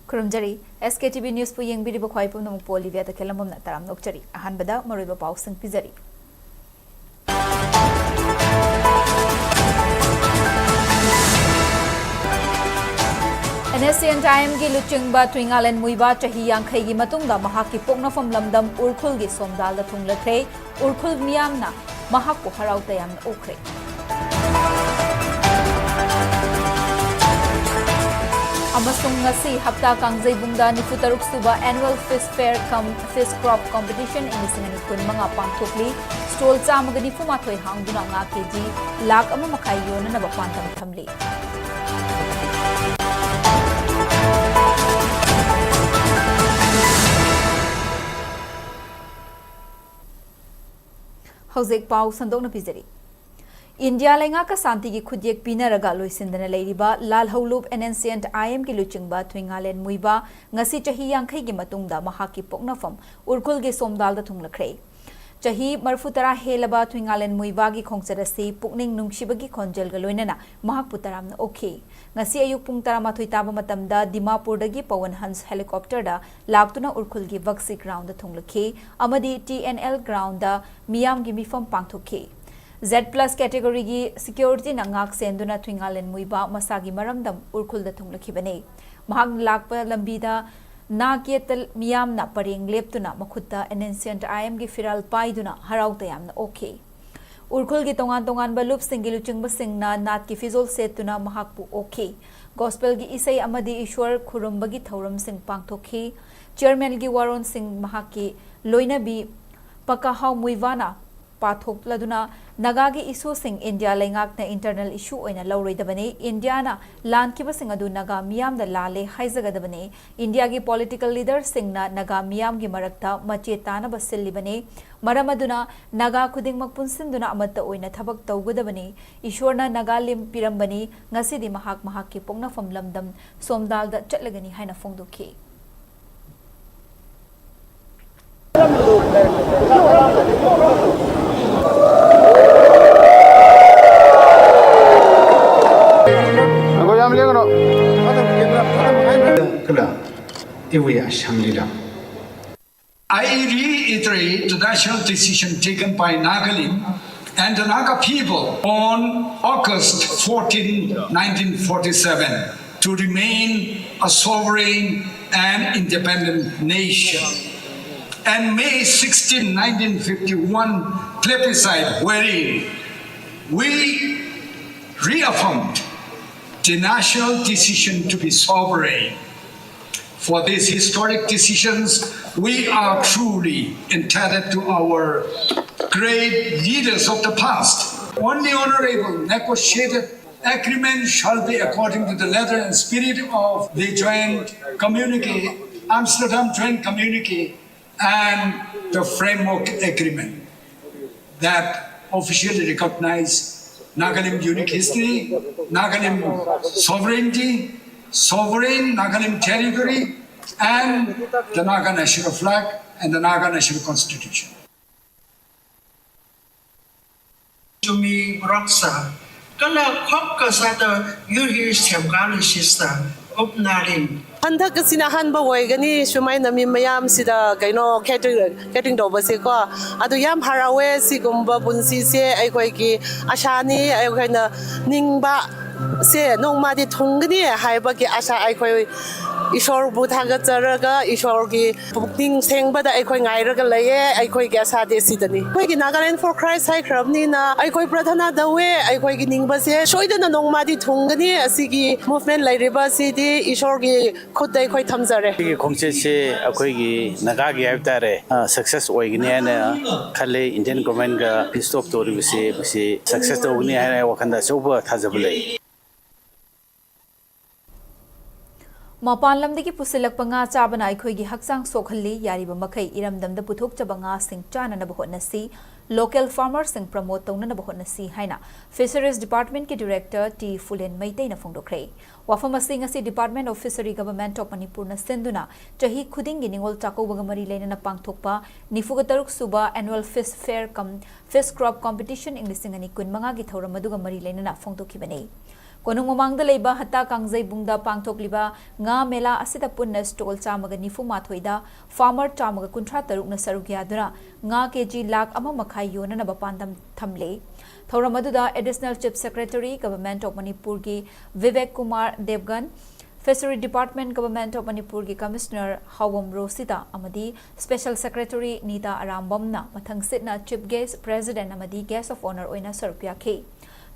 Kurumjari, SKTV News pu yengbiri ba khwai pum namuk Olivia da kelamom na taram nokchari. Ahanbada maruiba paw sing pizari. NSCN time gi luchingba twingalen muiba chahi yangkhai gi matungda mahaki poknafam lamdam urkhul gi somdal da thunglakre urkhul miyamna mahak ko harau tayam okre. Amasung ngasi hapta kangzaibungda nifutaruk suba annual fish fair fish crop competition inisingani kun mga pangthokli stall chamagani fumathoi hangduna nga kg lakh ama makai yona na bapantam thamli. Hauzik pau sandok na pizari. India lenga ka santi ki khudiyek pinaraga loisindana leiriba lal haulub NSCN IM ki luchingba twingalen muiba ngasi chahi yangkhai gi matungda mahaki poknafam urkhul gi somdal da thunglakre chahi marfutara helaba twingalen muiba gi khongcharasi pukning nungsiba gi khonjel ga loinana mahak putaram na okay ngasi ayuk pung tara mathoi taba matamda Dimapur dagi Pawan Hans helicopter da laktuna urkhul gi vaksi ground da thunglakhe amadi TNL ground da miyam gi mifam pangthokhe Z+ category gi security nangak senduna twingalen muiba masagi maramdam urkhul da thunglakibane mahak lakpa lambida na ketal miyam na pareng leptuna makhutta NSCN IM gi firal paiduna harauta yamna okay urkhul gi tongan balup singilu chingba singna nat ki fizol setuna mahakpu okay gospel gi isai amadi ishwar khurumba gi thauram sing pangthokhi chairman gi waron sing mahaki loina bi pakahau muivana pathok laduna nagagi issue sing India lengak na internal issue oina lawroidabane India na lan kiba sing adu naga miyam da lale haizagadabane India gi political leader sing na naga miyam gi marakta machetana basillibane maramaduna naga khuding makpunsinduna amata oina thabak tawgudabane ishwarna naga lim pirambani ngasidi mahak ki pongna famlamdam somdal da chatlagani haina fongdokhi I reiterate the national decision taken by Nagalim and the Naga people on August 14, 1947 to remain a sovereign and independent nation. And May 16, 1951 plebiscite wherein we reaffirmed the national decision to be sovereign. For these historic decisions, we are truly indebted to our great leaders of the past. Only honorable negotiated agreement shall be according to the letter and spirit of the joint communique, Amsterdam Joint Communique, and the framework agreement that officially recognize Nagalim unique history, Nagalim sovereignty, sovereign Nagalim territory, and the Naga national flag and the Naga national constitution. Jumi Roxa, Kala Kopka Sata, Yuri Semgali sister, Opnarin. Handak sina hanba waigani shumai nami mayam sida kaino catering do base ko adu yam harawe sigumba bunsi se aikoi ki ashani aikoi na ningba se nongma di thongni haiba ki asha aikoi ishor buthaga charaga ishor ki pukting sengbada aikoi ngairaga laye aikoi ki asha de sidani koi ki Nagaland for Christ hai khrabni na aikoi pradhana dawe aikoi ki ningba se soidana nongma di thongni asigi movement lairiba sidi ishor ki khudai khoi thamjare ki khongche se akoi gi naga gi avtare success oigni ana khale Indian government ga stop tori bisi success to ogni ana wakhanda soba thajabulai Mapan lamdagi pusilak panga chabana aikhoi gi haksang sokhalli yariba makai iramdamda puthok chabanga sing chana na bahotnasi local farmers sing promote tongna na bahotnasi haina Fisheries Department ki director T Fulen Maitai na phongdokre wafam asing asi Department of Fishery Government of Manipur na senduna chahi khuding gi Ningol Chakouba ga mari leina na pangthokpa nifugataruk suba annual fish fair fish crop competition inglising ani kun manga gi thoram aduga mari leina na phongdoki bane Konung mamangda leiba hata kangjai bungda pangthokliba nga mela asida punna stall chamaga nifu mathoida farmer chamaga kunthra tarukna saruk yaduna nga kg lakh ama makhai yona na bapandam thamle thoram aduda additional chief secretary government of Manipur gi Vivek Kumar Devgan Fishery Department Government of Manipur gi Commissioner Hawam Rosita amadi Special Secretary Nita Arambamna mathang sitna Chief Guest President amadi Guest of Honor oina saruk yakhe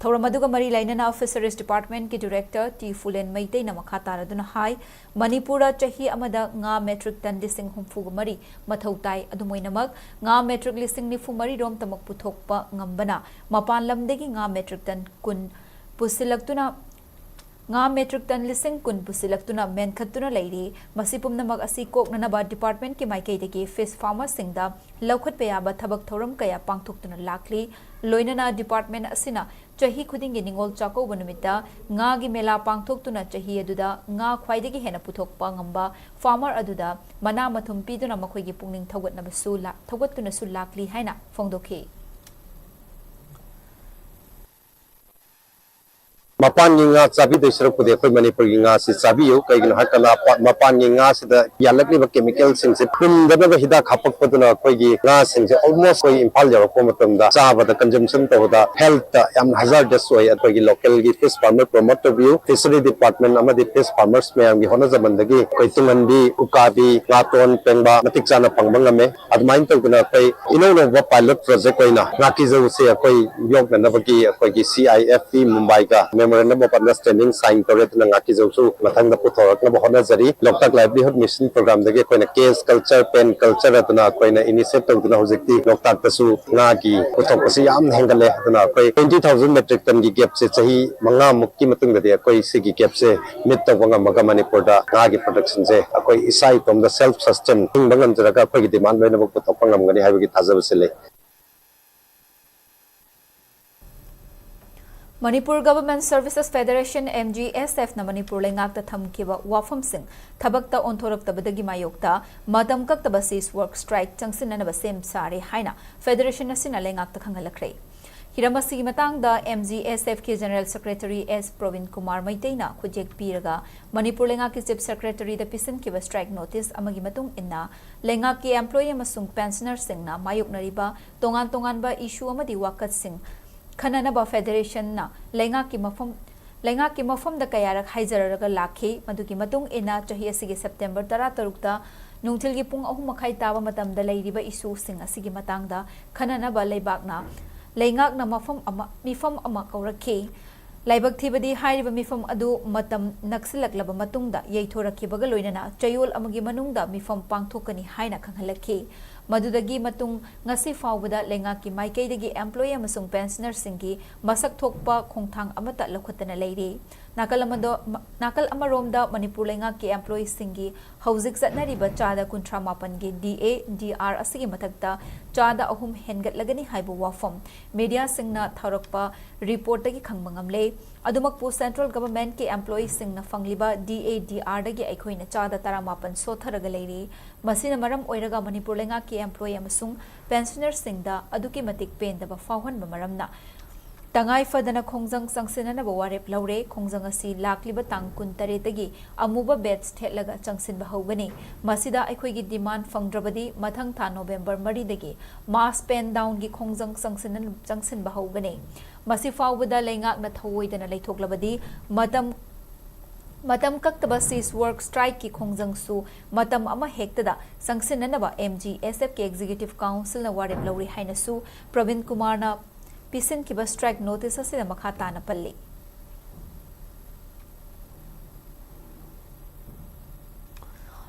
Thoram aduga mari lainana Fisheries Department ki Director T Fulen Maitei na makha taraduna hai Manipura chahi amada nga metric ton lising humfu mari mathau tai adumoinamak nga metric lising nifu mari rom tamak puthokpa ngambana mapan lamdegi nga metric ton kun pusilaktuna nga metric ton lising kun pusilaktuna menkhatuna leiri masipum namak asi kokna ba department ki maikei degi fish farmers singda laukhat payaba thabak thoram kaya pangthuktuna lakli loinana department asina chahi khudingi Ningol Chakouba numita nga gi mela pangthuktuna chahi aduda nga khwaidagi hena puthokpa ngamba farmer aduda mana mathum piduna makhoi gi pungning thawatna basula thawatuna sulakli haina phongdokhi Mapan nga sabi de sirap ko de ko Manipur nga si sabi yo kay gina hakala mapan nga si da yalakli ba chemical sing se pum da ba hida khapak ko na ko gi nga sing se almost ko Imphal jaw ko matam da sa ba da consumption to da health am hazardous way at ko gi local gi fish farmer promoter view fishery department amadi fish farmers me am gi hona zaman da gi ko tungan bi ukabi ngaton pengba matik sana pangbang ame admain to na ko ino no ba pilot project ko ina ngaki zo se ko yok na ba gi ko gi CIFP Mumbai ka memorandum of understanding sign करे तो नंगाकी जोसु मथंग the पुथोरक न बहना जरी Loktak livelihood mission programme दगे कोइना cage culture pen culture अतना कोइना इनिशिएट तौदना होजेक्ति लोकतक तसु नागी पुथोकसि याम हेंगले अतना कोइ 20000 मेट्रिक टन की गैप से सही मंगा मुक्की मतंग दे कोइ सिगी गैप से मिट तवंगा मगा मणिपुर दा नागी प्रोडक्शन से कोइ इसाई तोम द सेल्फ सस्टेन हिंगबंगम जरका कोइ डिमांड लेना बक पुथोपंगम गनि हाइबगी थाजबसले Manipur Government Services Federation MGSF na Manipur lengak ta thamkiba wafam sing thabakta onthorak tabadagi mayokta madam kak tabasis work strike changsin na basem sare haina federation asina lengak ta khangalakre hiramasi matang da MGSF ki General Secretary S Provin Kumar Maiteina khujek piraga Manipur lengak ki Chief Secretary da pisin ki strike notice amagi matung inna lengak ki employee amasung pensioner sing na mayok nariba tongan tongan ba issue amadi wakat sing Kananaba Federation na lenga ki mafam da kayarak haizaraga lakhi maduki matung ina chahi asigi September 13 ta nungthil gi pung 3:30 taba matam da leiriba issue sing asigi matang da khananaba leibak na lengak na mifam ama kaurakhi laibak thibadi hairiba mifam adu matam naksilaklaba matung da yeithoraki baga loinana chayol amagi manung da mifam pangthokani haina khanghalakhi Madudagi matung ngasi fawbada lenga ki maikei dagi employee amasung pensioner singgi masak thokpa khongthang amata lakhatana leiri nakal amaromda Manipur lenga ki employee singgi hauzik zatnari ba chada kunthra mapan gi DA DR asigi mathakta chada ahum hengat lagani haibu wafam media singna tharakpa report dagi khangmangam le adumakpu central government ki employee singna fangliba DA DR dagi aikhoina chada tara mapan sotharaga leiri masina maram oiraga Manipur lenga ki employee amasung pensioner singda aduki matik pen daba fawhan maramna Tangai fadana khongjang changsinna na warep laure khongjang asi lakliba tang kun tare tagi amuba beds thetlaga changsin ba hogani masida aikhoi gi demand fangdrabadi mathang tha November 3 dagi mass pen down gi khongjang changsin ba hogani masi fawbada lengak na thawoidana leithoklabadi matam kaktaba sis work strike ki khongjang su matam ama hektada changsinna na ba MGSF ki executive council na warep laure haina su Pravin Kumar na Pisin ki strike notice asina makhata na palli.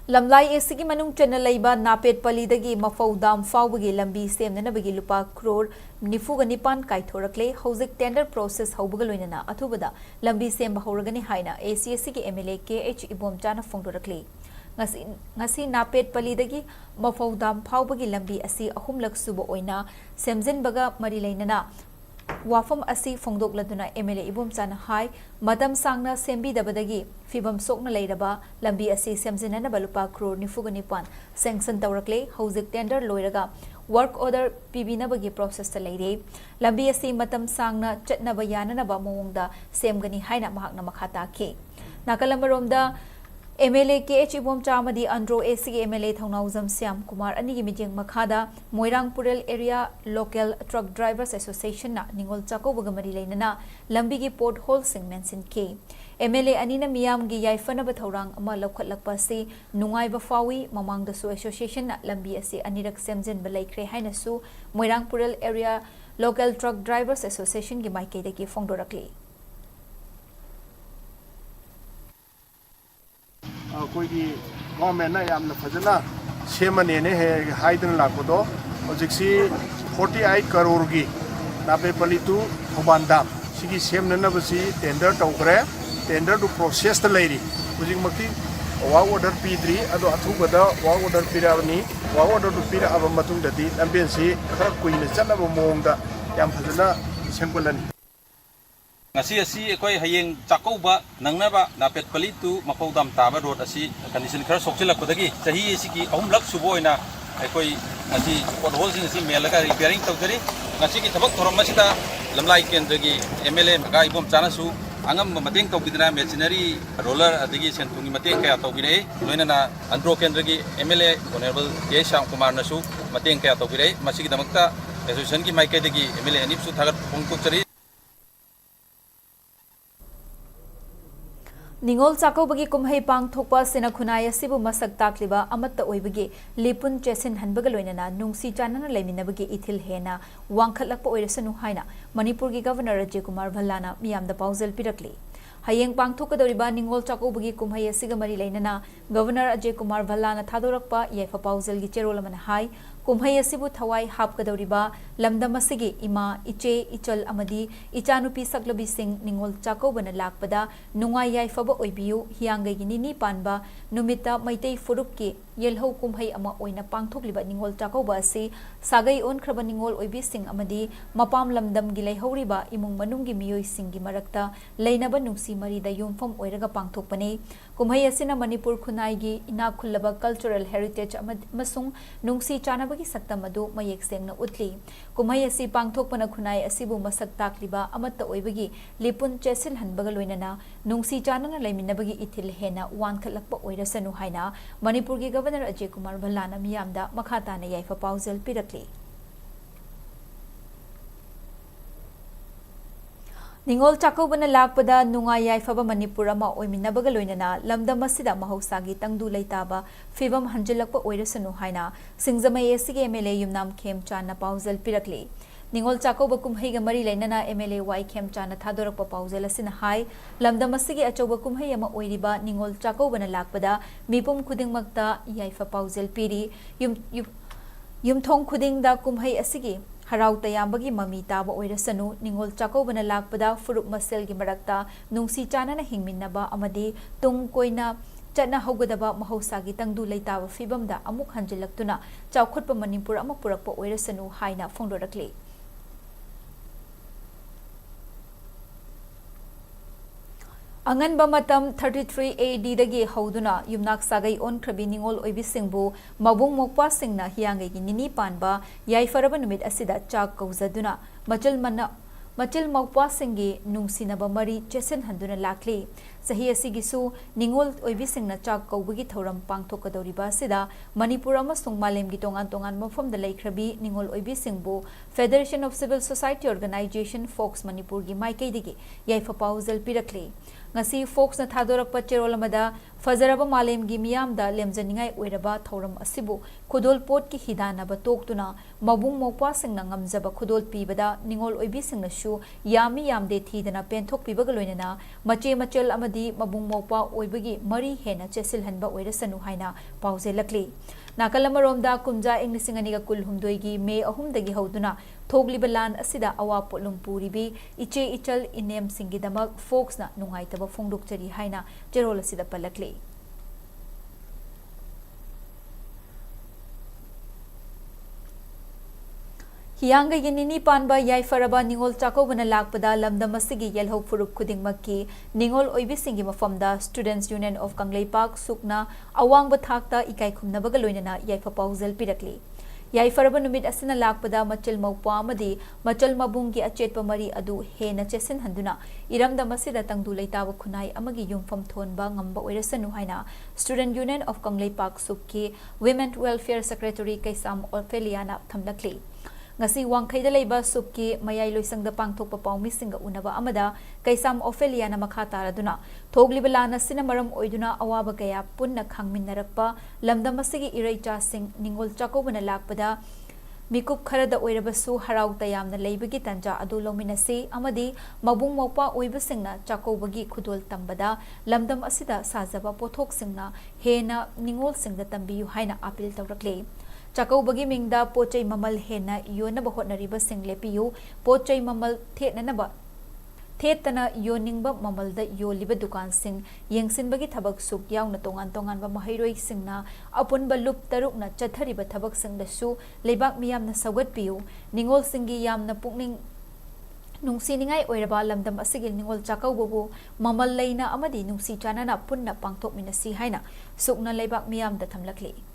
Lamlai esigi manung channel laiba napet pali dagi mafau dam fawbagi lambi semna na bagi lupa crore nifuga nipan kaithorakle hauzik tender process haubaga loinana athubada lambi semba hauragani haina ACSC ki MLA KH Ibomchana phongdorakle ngasi napet pali dagi mafau dam fawbagi lambi asi ahumlak suba oina semjin baga mari lainana Wafam asi fongdok laduna MLA Ibomchana hai madam sangna sembi dabadagi fibam sokna leiraba lambi asi semjina na balupa crore nifuga nipan sanction tawrakle hauzik tender loiraga work order pibinabagi process ta leire lambi asi matam sangna chatnaba yananaba mawongda semgani haina mahakna makhata ke nakalambaromda MLA KH Ibom Chamadi Andro AC MLA Thongnauzam Siam Kumar Anigi Mijing Makhada Moirang Purel Area Local Truck Drivers Association na Ningol Chakouba Gamari Lainana Lambigi Pothole Sing Mensin K MLA Anina Miyam gi Yaifana Bathorang Ama Lokhatlakpa si Nungai Bafawi Mamang da Su Association na Lambi asi Anirak Semjin Balaikre Haina Su Moirang Purel Area Local Truck Drivers Association gi Maike de ki Fongdorakli ꯑꯩꯈꯣꯏꯒꯤ ꯒꯣꯔꯃꯦꯟꯅ ꯌꯥꯝꯅ ꯐꯖꯅ ꯁꯦꯝꯃꯅꯦꯅ ꯍꯥꯏꯗꯅ ꯂꯥꯛꯄꯗꯣ ꯍꯧꯖꯤꯛꯁꯤ 48 ꯀꯔꯣꯔꯒꯤ ꯅꯥꯄꯦꯄꯜꯂꯤ to Thoubal ꯗꯥꯝ ꯁꯤꯒꯤ ꯁꯦꯝꯅꯅꯕꯁꯤ tender ꯇꯧꯈ꯭ꯔꯦ ꯇꯦꯟꯗꯔꯗꯨ ꯄ꯭ꯔꯣꯁꯦꯁꯇ ꯂꯩꯔꯤ ꯍꯧꯖꯤꯛꯃꯛꯇꯤ ꯋꯥꯛ ꯑꯣꯔꯗꯔ ꯄꯤꯗ꯭ꯔꯤ ꯑꯗꯣ ꯑꯊꯨꯕꯗ ꯋꯥꯛ ꯑꯣꯔꯗꯔ ꯄꯤꯔꯛꯑꯅꯤ ꯋꯥꯛ ꯑꯣꯔꯗꯔꯗꯨ ꯄꯤꯔꯛꯑꯕ ꯃꯇꯨꯡꯗꯗꯤ ꯂꯝꯕꯦꯟꯁꯤ ꯈꯔ ꯀꯨꯏꯅ ꯆꯠꯅꯕ ꯃꯑꯣꯡꯗ ꯌꯥꯝ ꯐꯖꯅ ꯁꯦꯝꯒꯠꯂꯅꯤ ngasi asi ekoi hayeng Chakouba nangnaba Napetpalli tu Mapaudam taba road asi condition khara sokchilakpadagi chahi asigi ahumlak suboina ekoi ngasi pothole sing asi melaga repairing tawdari ngasi ki thabak thoram masida lamlai kendragi MLA ga ibom chanasu angam mateng tawbidna machinery roller adigi sentungi mateng kaya tawbire loinana andro kendragi MLA honorable K Shyam Kumar nasu mateng kaya tawbire masigi damakta association ki maike degi MLA anipsu thagat pongtukchari Ningol Chakouba kumhai pang thokpa sena khunai asibu masak takliba amatta oibagi lipun chesin hanbaga loinana nungsi chanana leiminabagi ithil hena wangkhatlakpa oirasanu haina Manipur gi Governor Ajay Kumar Bhallana miyamda pausel pirakli hayeng pangthokadoriba Ningol Chakouba kumhai asiga mari leinana Governor Ajay Kumar Bhallana thadorakpa yaifa pausel gi cherolamana hai kumhai asibu thawai hapkadoriba lamdam asigi ima iche ichal amadi ichanupi saklabi sing Ningol Chakouba na lakpada nungai yaifaba oibiu hiangai gi nini panba numita maitei furupki yelhau kumhai ama oina pangthokliba Ningol Chakouba asi sagai onkraba Ningol oibi sing amadi mapam lamdam gi leihoriba imung manung gi miyoi sing gi marakta leinaba nungsi mari da yumfam oiraga pangthokpane kumhai asina Manipur khunai gi ina khullaba cultural heritage amasung nungsi chanabagi saktam adu mayek sengna utli kumhai asi pangthokpana khunai asibu masak takliba amatta oibagi lipun chesil hanbaga loinana nungsi chanana leiminabagi ithil hena wankhatlakpa oirasanu haina Manipur gi Governor Ajay Kumar Bhallana miyamda makhatana yaifa pausel pirakli Ningol Chakouba na lakpada nungai yaifaba Manipur ama oiminabaga loinana lamdam asida mahausagi tangdu leitaba fibam hanjilakpa oirasanu haina singjamai asigi MLA Yumnam Khemchana pausel pirakli Ningol Chakouba kumhaiga mari leinana MLA Y Khemchana thadorakpa pausel asina hai lamdam asigi achouba kumhai ama oiriba Ningol Chakouba na lakpada mipum khudingmakta yaifa pausel piri yumthong khudingda kumhai asigi harau tayambagi mami taba oirasanu Ningol Chakouba na lakpada furup masel gi marakta nungsi chanana hingminnaba amadi tung koina chana hogadaba mahausagi tangdu leitaba fibamda amuk hanjilaktuna chaukhotpa Manipur ama purakpa oirasanu haina fongdorakli Anganba matam 33 AD dagi hauduna yumnak sagai on krabi Ningol oibi singbu mabung mokpa singna hiangai gi nini panba yaifaraba numit asida chak kauzaduna machil mokpa singi nungsinaba mari chesin handuna lakli sahi asigisu Ningol oibi singna chak kaubagi thoram pangthokadoriba asida Manipur amasung malem gi tongan mafam da laikrabi Ningol oibi singbu Federation of Civil Society Organization Folks Manipur gi maikei digi yaifa pausel pirakli ngasi folks na thadorakpa cherolamada fazaraba malem gi miyamda lemjaningai oiraba thoram asibu khudol pot ki hidana ba toktuna mabung mokpa singna ngamjaba khudol pibada Ningol oibi singna shu yami yamde thidana penthok pibaga loinana mache machel amadi mabung mokpa oibagi mari hena chesil hanba oirasanu haina pauzelakli Nakalamoromda kumja ing lisinganiga kulhumdoi gi May 3 dagi hauduna thogliba lan asida awa potlum puribi iche ichal inem singidamak folks na nungaitaba fongdokchari haina jerol asida palakli Hianga Yenini Panba Yaifaraba Ningol Chakouba na lakpada lamdam asigi yelhau furup khudingmakki Ningol oibi singi mafamda Students Union of Kanglei Park Sukna awang bathakta ikai khumnabaga loinana yaifa pausel pirakli ꯌꯥꯏꯐꯔꯕ ꯅꯨꯃꯤꯠ ꯑꯁꯤꯅ ꯂꯥꯛꯄꯗ ꯃꯆꯜ ꯃꯧꯄ꯭ꯋꯥ ꯑꯃꯗꯤ ꯃꯆꯜ ꯃꯕꯨꯡꯒꯤ ꯑꯆꯦꯠꯄ ꯃꯔꯤ ꯑꯗꯨ ꯍꯦꯟꯅ ꯆꯦꯠꯁꯤꯟꯍꯟꯗꯨꯅ ꯏꯔꯝꯗꯝ ꯑꯁꯤꯗ ꯇꯪꯗꯨ ꯂꯩꯇꯥꯕ ꯈꯨꯟꯅꯥꯏ ꯑꯃꯒꯤ ꯌꯨꯝꯐꯝ ꯊꯣꯟꯕ ꯉꯝꯕ ꯑꯣꯏꯔꯁꯅꯨ ꯍꯥꯏꯅ ꯁ꯭ꯇꯨꯗꯦꯟꯠ ꯌꯨꯅꯤꯌꯟ ꯑꯣꯐ ꯀꯪꯂꯩꯄꯥꯛ ꯁꯨꯞꯀꯤ ꯋꯤꯃꯦꯟ ꯋꯦꯜꯐꯤꯌꯔ ꯁꯦꯀ꯭ꯔꯦꯇꯔꯤ ꯀꯩꯁꯥꯝ ꯑꯣꯐꯦꯂꯤꯌꯥꯅ ꯊꯝꯂꯛꯂꯤ ngasi wangkhaida leiba supki mayai loisangda pangthokpa paumi-singa unaba amada kaisam Ophelia na makha taraduna thogliba lana sina maram oiduna awaba kaya punna khangminnarakpa lamdam asigi iraicha sing Ningol Chakouba na lakpada mikup kharada oirabasu harau tayamna leibagi tanja adu lominasi amadi mabung maupa oibasingna Chakouba-gi khudol tambada lamdam asida sajaba pothok singna hena Ningol singda tambiyu haina appeal tawrakle Chakouba-gi mingda pochai mamal hena yonaba hotnariba sing lepiyu pochai mamal thetana yoningba mamalda yoliba dukan sing yengsinbagi thabak suk yauna tongan ba mahairoi singna apunba lup tarukna chathariba thabak singdasu leibak miyamna sagat piyu Ningol singi yamna pukning nungsiningai oiraba lamdam asigi Ningol Chakouba-bu mamal leina amadi nungsi chanana punna pangthok minasi haina sukna leibak miyamda thamlakli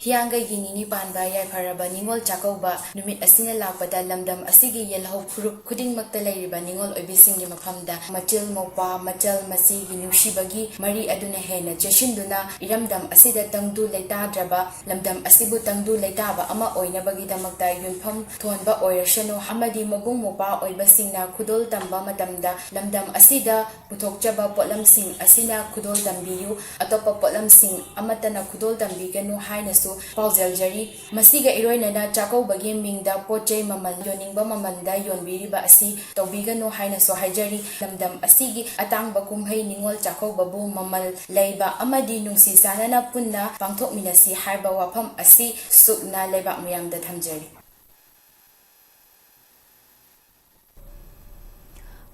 Hianggai gini panba yai faraba Ningol Chakouba numit asina lakpada lamdam asigi yelhau phurup khuding makta leiriba Ningol oibising gi mafamda machil mopa machal masi gi nusibagi mari aduna hena cheshinduna iramdam asida tangdu leitadraba lamdam asibu tangdu leitaba ama oinabagi damakta yunpham thonba oirashanu amadi mabung mopa oibasingna khudol tamba matamda lamdam asida puthokchaba potlamsing asina khudol tambiyu atopa potlamsing amatana khudol tambiganu hainasu Pauzal jari masiga iroinana Chakouba-gi mingda pochai mamal yoningba mamalda yonbiriba asi tawbiganu haina so haijari lamdam asigi atangba kumhai Ningol Chakouba-bu mamal leiba amadi nungsi sanana punna pangthok minasi haiba wafam asi sukna leiba muyamda thamjari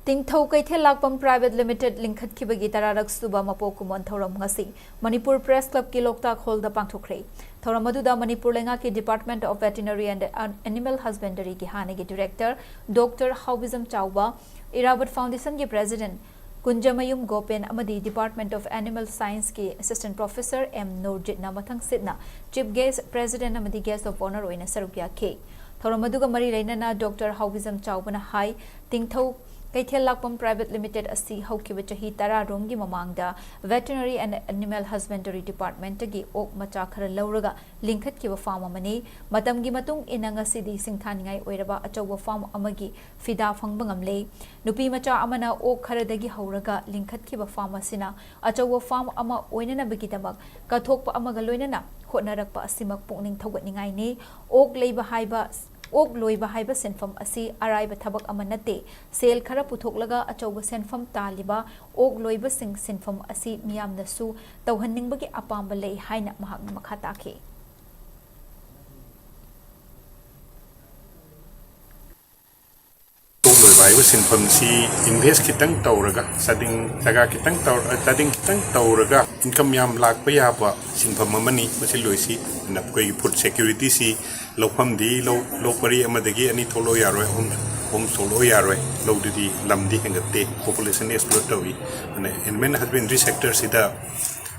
Tingthau Kaithel Lakpam Private Limited Linkhat Kibagi Tararak Suba Mapokumon Thoram ngasi Manipur Press Club ki Loktak Hall da pangthokre Thoram aduda Manipur lenga ki Department of Veterinary and Animal Husbandry ki hanegi Director Dr. Haubizam Chauba Irabat Foundation ki President Kunjamayum Gopen amadi Department of Animal Science ki Assistant Professor M Nurjit na mathang sidna Chief Guest President amadi Guest of Honor oina sarukya ke Thoram aduga mari leinana Dr. Haubizam Chauba na hai Tingthau Kaithel Lakpam Private Limited asi haukiba chahi tara romgi mamangda Veterinary and Animal Husbandry Department gi ok macha khara lauraga linkhat kiba farm amani matamgi matung inanga sidi singthaningai oiraba achawa farm amagi fida phangba ngamle nupi macha amana ok khara dagi hauraga linkhat kiba farm asina achawa farm ama oinana bagi damak kathokpa amaga loinana hotnarakpa asimak pukning thogatningai ni ok leiba haiba Ok loiba haiba senfam asi araiba thabak amanate sel khara puthok-laga achauba senfam taliba ok loiba sing senfam asi miyamna su tawhanningbagi apamba lei haina mahakna makha takhe Loiba senfam si invest kitang tawraga sading taga kitang tawraga income yam lakpa yaba senfam amani masi loisi na koi food security si Lokam di lo pari amadagi ani tholo yaroi hom solo yaroi lo di lamdi hengate population explode tawi ane animal husbandry sector sida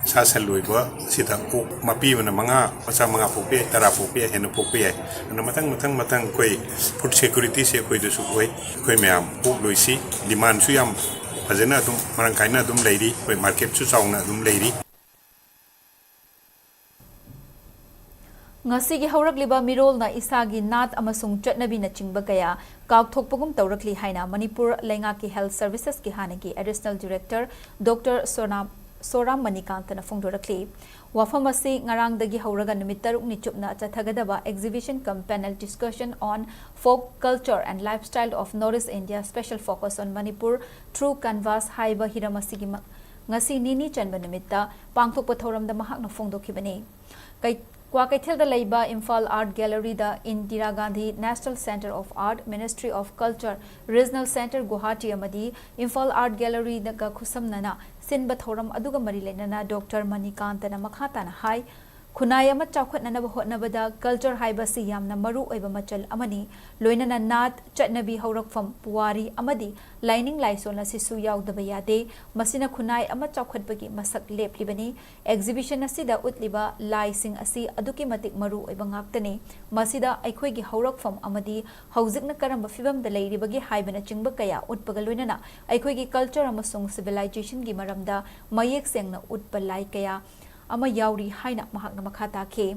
sa loiba sida ko mapi mana manga pokpe tara pokpe henu pokpe ana matang koi food security se koi du su koi meam ko loisi demand su yam fazena dum marang kaina dum leiri koi market su chaungna dum leiri Ngasigi haurakliba mirolna isagi nat amasung chatnabi na chingba kaya kaukthokpagum tawrakli haina Manipur lenga ki Health Services ki hanagi Additional Director Dr. Soram Manikanta na phongdorakli wafam asi ngarangdagi hauraga numit taruk ni chupna chathagadaba exhibition cum panel discussion on folk culture and lifestyle of Northeast India special focus on Manipur through canvas haiba hiramasigi ngasi nini chanba numitta pangthokpa thoramda mahakna phongdokhibani Kwa Kaithel da Laiba Imphal Art Gallery da Indira Gandhi National Center of Art Ministry of Culture Regional Center Guwahati amadi Imphal Art Gallery da ga khusamnana sinba thoram aduga mari lenana Dr. Manikanta na makhata na hai खुनाई अमा चाउखटननब होटनबदा culture हाइबसी यामना मरु ओइबा मचल अमनी लोइनना नात चटनबी हौरकफम पुवारी अमदी lining लाइसोन असिसु याउदबा यादे मसिना खुनाई अमा चाउखटबगी मसक लेपलिबनी exhibition असिदा उतलिबा lysing असि अदुकी मतिक मरु ओइबा ngaktane masida aikhoigi haurakfam amadi haujikna karamba fibamda leiribagi haibana chingba kaya utpaga loinana aikhoigi culture amasung civilization gi maramda mayek sengna utpa lai kaya ama yauri haina mahakna makhata ke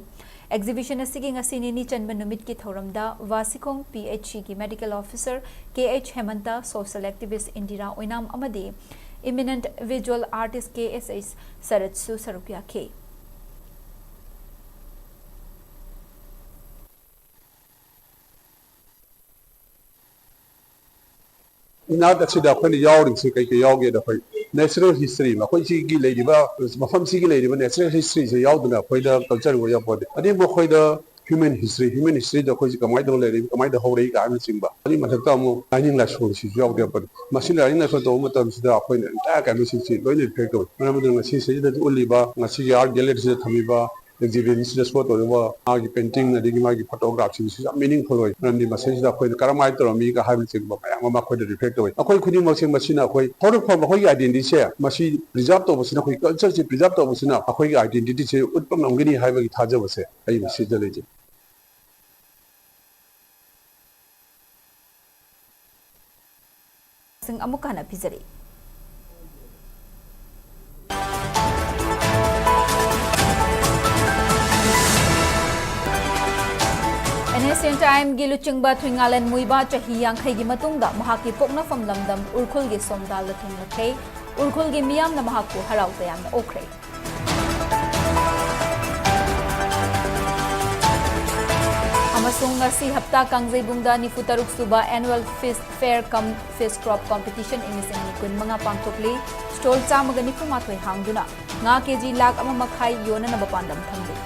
exhibition asigi ngasini ni chanba numit ki thoramda wasikong phc ki medical officer kh hemanta social activist indira oinam amadi eminent visual artist kss saratsu sarukya ke Not that the when the yawning sick a yawg at the natural history, my quite sea lady, my fam sea lady, natural history is a yawd up with the culture way of body. I didn't work with the human history, the Quasica might don't let him come the whole day. I'm Simba. I didn't have to dining last for she's yawg up, but Machina in the photomatons the appointment attack and missing seat, when it picked up. When I'm doing a season that Uliba, Nasi art galleries at Tamiba. Exhibits the spot over art painting, the Digimagi photographs is meaningful way. And the message that the Karamite or Mika having sick, Mamma could reflect away. A quite couldn't machine machine away. How to form a hoy identity share. Machine preserved over Sina, culture preserved over Sina, a hoy identity share, would come on getting high Taja was a message the legend. Sing Amukana Fishery. NSCN time gi luchingba thwingalan muiba chahi yangkhai gi matungda mahaki pokna fam lamdam urkhul gi somdal la thung lakhei urkhul gi miyam na mahakku harau tayam na okhrei amasung ngasi hapta kangjai bungda nifu taruk suba annual fish fair cum fish crop competition emising ni kun manga pangthokli stall chamaga nifu mathoi hangduna nga kg lakh ama makhai yona na bapandam thamdu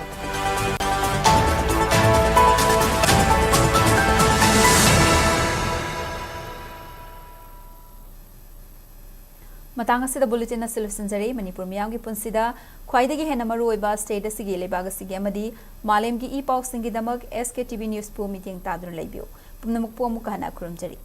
matang asida bulletin na solution jare Manipur miyam gi punsida khwaidagi hena maru oiba state asigi lebaga sigi amadi malem gi e pau singi damak SKTV news pu meeting tadrun laibiu pumnamuk pu amuk hana khurum jari